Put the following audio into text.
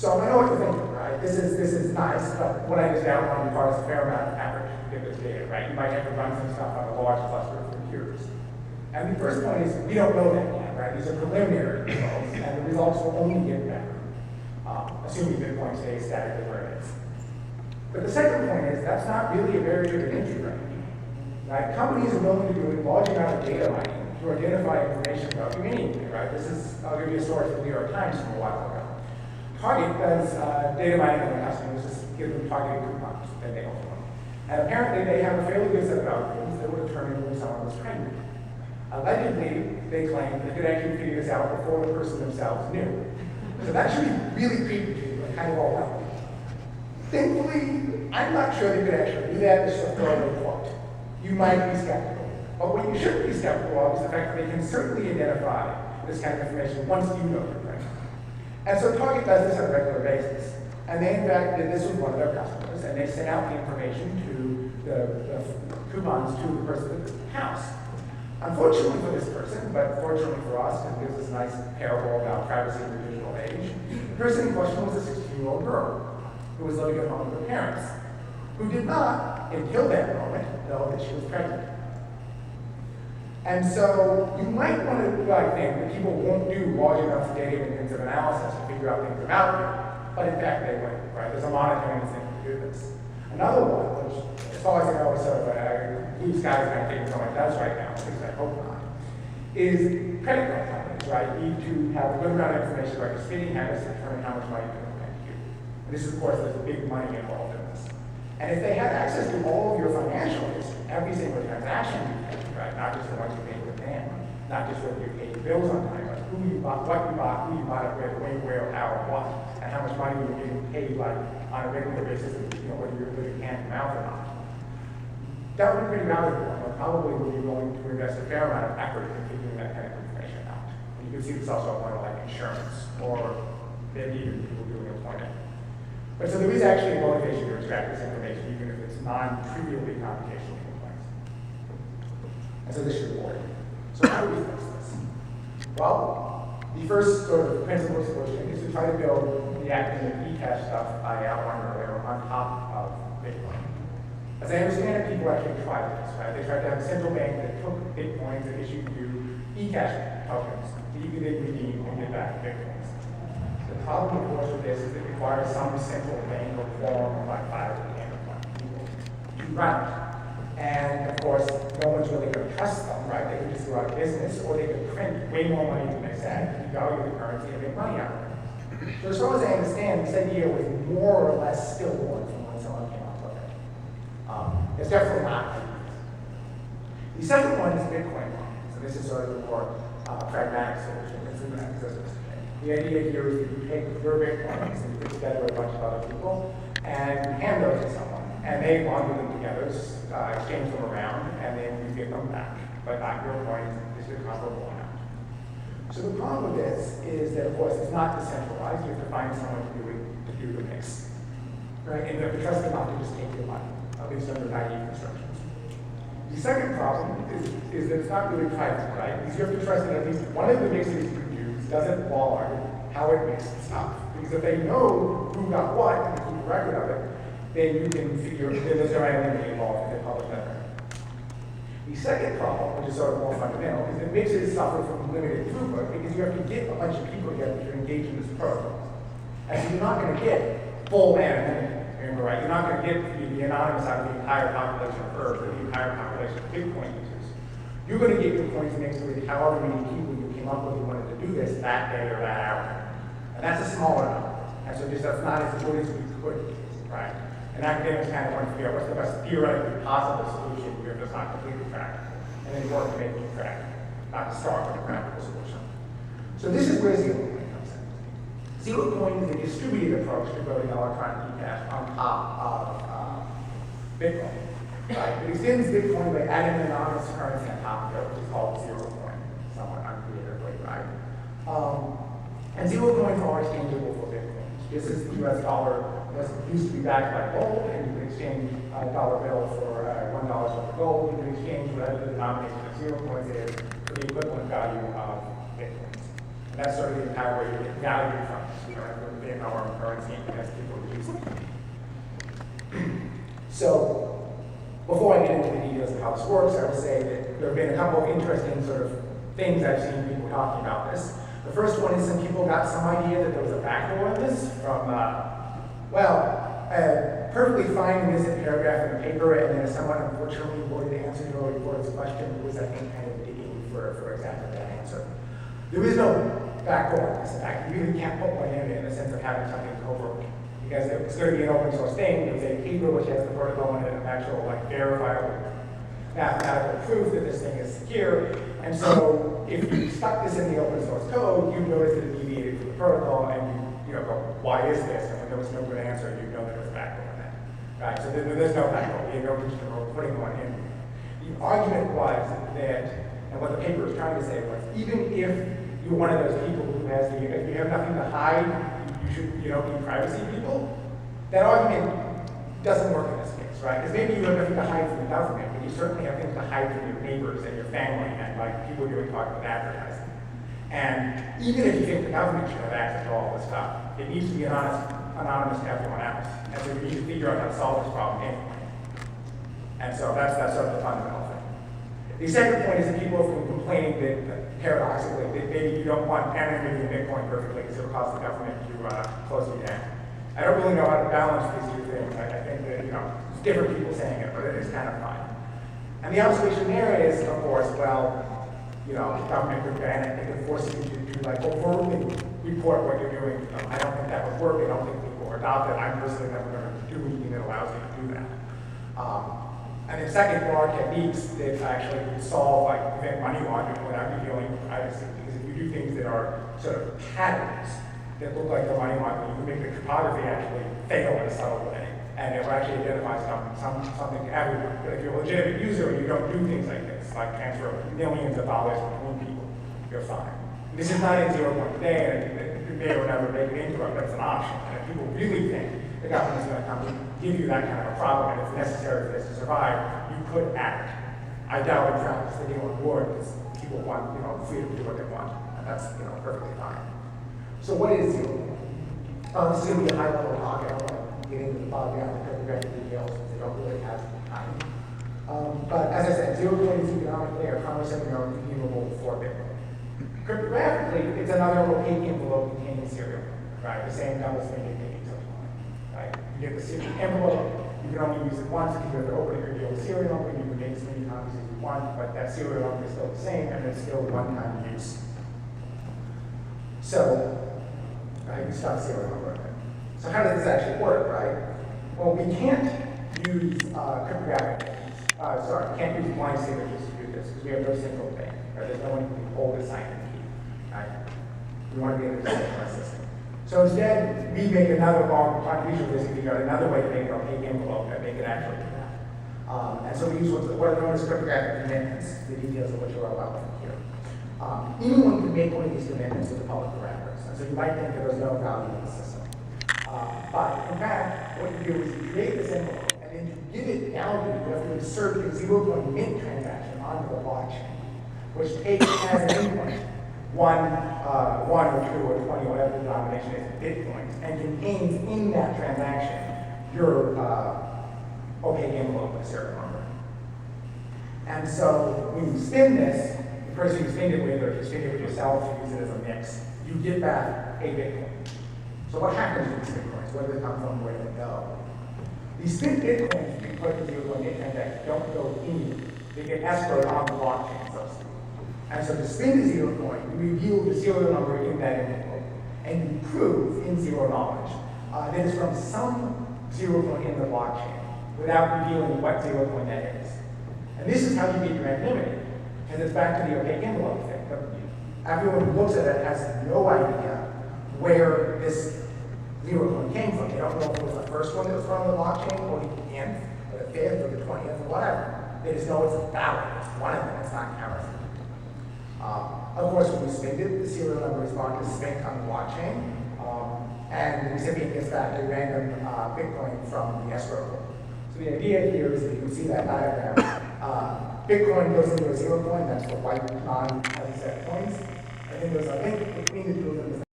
So I know what you're thinking, right? This is nice, but what I just outlined requires a fair amount of effort to get this data, right? You might have to run some stuff on a large cluster of computers. And the first point is, we don't know that yet, right? These are preliminary results, and the results will only get better, assuming Bitcoin stays statically where it is. But the second point is, that's not really a barrier to entry right now. Right? Companies are willing to do a large amount of data mining to identify information about you anyway, right? I'll give you a story from the New York Times from a while ago. Target does data mining on their customers, just give them targeted coupons that they offer them. And apparently they have a fairly good set of algorithms that would determine when someone was pregnant. Allegedly, they claim they could actually figure this out before the person themselves knew. So that should be really creepy to you and kind of all out. Thankfully, I'm not sure they could actually do that. This is a thorough report. You might be skeptical. But what you should be skeptical of is the fact that they can certainly identify this kind of information once you know you're pregnant. And so Target does this on a regular basis. And they, in fact, did this with one of their customers, and they sent out the information to the coupons to the person's house. Unfortunately for this person, but fortunately for us, because it gives us a nice parable about privacy in the digital age, the person in question was a 16-year-old girl who was living at home with her parents, who did not, until that moment, know that she was pregnant. And so you might want to think that people won't do large enough data intensive analysis to figure out things about you, but in fact they will, right? There's a monitoring thing to do this. Another one, which as far as I know is sort of a blue sky kind of thing no one does right now, at least I hope not, is credit card companies, right? Need to have a good amount of information about your spending habits to determine how much money you're going to lend you. And this is, of course, there's big money involved in this. And if they have access to all of your financial history, every single transaction you make, right? Not just the ones you made with them, not just whether you paid your bills on time, but who you bought, what you bought, who you bought it with, when, where, how, what, and how much money you're getting paid like on a regular basis, whether you're living hand to mouth or not. That would be pretty valuable, and probably would be willing to invest a fair amount of effort in figuring that kind of information out. And you can see this also on like insurance, or maybe even people doing employment. But so there is actually a motivation to extract this information, even if it's non-trivially computationally complex. And so this should work. So how do we fix this? Well, the first sort of principal solution is to try to build the acting of eCash stuff I outlined earlier on top of Bitcoin. As I understand it, people actually tried this, right? They tried to have a central bank that took Bitcoins and issued you eCash tokens that you could then redeem and get back Bitcoins. The problem, of course, with this is it requires some central bank or form of like 5 to 10 people to run it. And of course, no one's really going to trust them, right? They could just go out of business, or they could print way more money than they said, devalue the currency, and make money out of it. So as far as I understand, this idea was more or less stillborn from when someone came up with it. It's definitely not. The second one is Bitcoin. So this is sort of a more pragmatic solution. It's in existence today. The idea here is that you take your Bitcoins and you put together a bunch of other people and you hand those to someone, and they launder them together, exchange them around, and then you get them back. But not your coins, it's a comparable amount. So the problem with this is that, of course, it's not decentralized. You have to find someone to do the mix, right? And you have to trust them not to just take your money, at least under naive instructions. The second problem is that it's not really private, right? Because you have to trust that at least one of the mixes you use doesn't log how it mixed stuff. Because if they know who got what and keep a record of it, then you can figure, then there's no anonymity involved if they publish that record. The second problem, which is sort of more fundamental, is that mixes suffer from limited throughput because you have to get a bunch of people together to engage in this protocol. And so you're not going to get full anonymity, remember, right? You're not going to get the anonymous out of the entire population of Earth or the entire population of Bitcoin users. You're going to get your coins mixed with however many people you came up with who wanted to do this that day or that hour. And that's a smaller number. And so just that's not as good as we could, right? And academics kind of want to figure out what's the best theoretically possible solution here that's not completely practical. And then work to make it practical, not to start with a practical solution. So this is where ZeroCoin comes in. ZeroCoin is a distributed approach to building electronic eCash on top of Bitcoin. Right? It extends Bitcoin by adding an anonymous currency on top of it, which is called ZeroCoin, somewhat uncreatively, right? And ZeroCoins are exchangeable for Bitcoins. Just as the US dollar used to be backed by gold, and you can exchange a dollar bill for $1 worth of gold. You can exchange whatever the denomination of ZeroCoins is for the equivalent value of Bitcoins. And that's sort of the entire way you get value from this. We don't have to invent our own currency because people use it. So, before I get into the details of how this works, I will say that there have been a couple of interesting sort of things I've seen people talking about this. The first one is some people got some idea that there was a backdoor in this from, a perfectly fine and innocent paragraph in the paper, and then someone unfortunately worded the answer to a reporter's question was, I think, kind of digging for exactly that answer. There is no backdoor in this. In fact, you really can't put one in the sense of having something covert, because it's going to be an open source thing. There's a paper which has the protocol in it, an actual verifiable mathematical proof that this thing is secure. And so if you stuck this in the open source code, you'd notice that it deviated from the protocol, and you go, why is this? And when there was no good answer, you'd know that there was a backdoor in that. Right? So there's no backdoor. You have no reason for putting one in. The argument was that, and what the paper was trying to say was, even if you're one of those people who has if you have nothing to hide, you don't need privacy people, that argument doesn't work in this case, right? Because maybe you have nothing to hide from the government, but you certainly have things to hide from your neighbors and your family and like people doing talking with advertising. And even if you think the government should have access to all this stuff, it needs to be anonymous to everyone else. And so you need to figure out how to solve this problem anyway. And so that's sort of the fundamental thing. The second point is that people have been complaining that paradoxically, that maybe you don't want anonymity in Bitcoin perfectly because it will cause the government to close you down. I don't really know how to balance these two things. I think that, it's different people saying it, but it is kind of fine. And the observation there is, of course, well, the government could ban it, they could force you to do like overtly report what you're doing. I don't think that would work. I don't think people will adopt it. I'm personally never going to do anything that allows you to do that. And then second, there are techniques that actually would solve, prevent money laundering without revealing privacy. Because if you do things that are sort of patterns that look like the money laundering, you can make the cryptography actually fail in a subtle way. And it will actually identify something to everyone. But if you're a legitimate user and you don't do things like this, like transfer millions of dollars between people, you're fine. This is not in ZeroCoin today, and it may or never make it into it, but it's an option. And if people really think the government's going to come and give you that kind of a problem, and it's necessary for this to survive, you could act. I doubt in practice they get on board because people want, freedom to do what they want, and that's, perfectly fine. So what is ZeroCoin? This is going to be a high-level talk. I don't want to get into the bog down the cryptographic details because they don't really have time. But as I said, ZeroCoin is economically a promising and redeemable for Bitcoin. Cryptographically, it's another opaque envelope containing serial, right? The same double-spending techniques. Right? You get the serial envelope, you can only use it once. If you have to open it, reveal the serial number, you can make as many copies as you want, but that serial number is still the same, and it's still one-time use. So, you start serial number. So how does this actually work, right? Well, we can't use cryptographic techniques. We can't use blind signatures to do this because we have no single thing. Right? There's no one who can hold a sign and key. Right? We want to be able to decentralize system. So instead, we make another long contribution list to figure out another way to make an opaque envelope and make it actually do that. And so we use what are known as cryptographic commitments, the details of which are allowed here. Anyone can make one of these commitments with the public parameters. And so you might think that there's no value in the system. But in fact, what you do is you create this envelope, and then to give it value, you have to insert a ZeroCoin mint transaction onto the blockchain, which takes as an input one or two or 20, whatever the denomination is, Bitcoins, and contains in that transaction your opaque envelope with a serial number. And so when you spin this, the person you spin it with, or if you spin it with yourself, you use it as a mix, you get back a Bitcoin. So what happens with these Bitcoins? Where do they come from? Where do they go? These spent Bitcoins, because of the ZeroCoin transaction, don't go in. They get escrowed on the blockchain, so to speak. And so to spin the ZeroCoin, you reveal the serial number in that envelope, and you prove in zero knowledge that it's from some ZeroCoin in the blockchain without revealing what ZeroCoin that is. And this is how you get your anonymity, because it's back to the opaque envelope thing. Everyone who looks at it has no idea where this ZeroCoin came from. They don't know if it was the first one that was from the blockchain, or the 10th, or the 5th, or the 20th, or whatever. They just know it's valid. It's one of them. It's not counterfeit. Of course, when we spend it, the serial number is marked as spent on the blockchain, and the recipient gets back a random Bitcoin from the escrow code. So the idea here is that you can see that diagram. Bitcoin goes into a ZeroCoin, that's the white non-heavy set coins, and think between the two of them is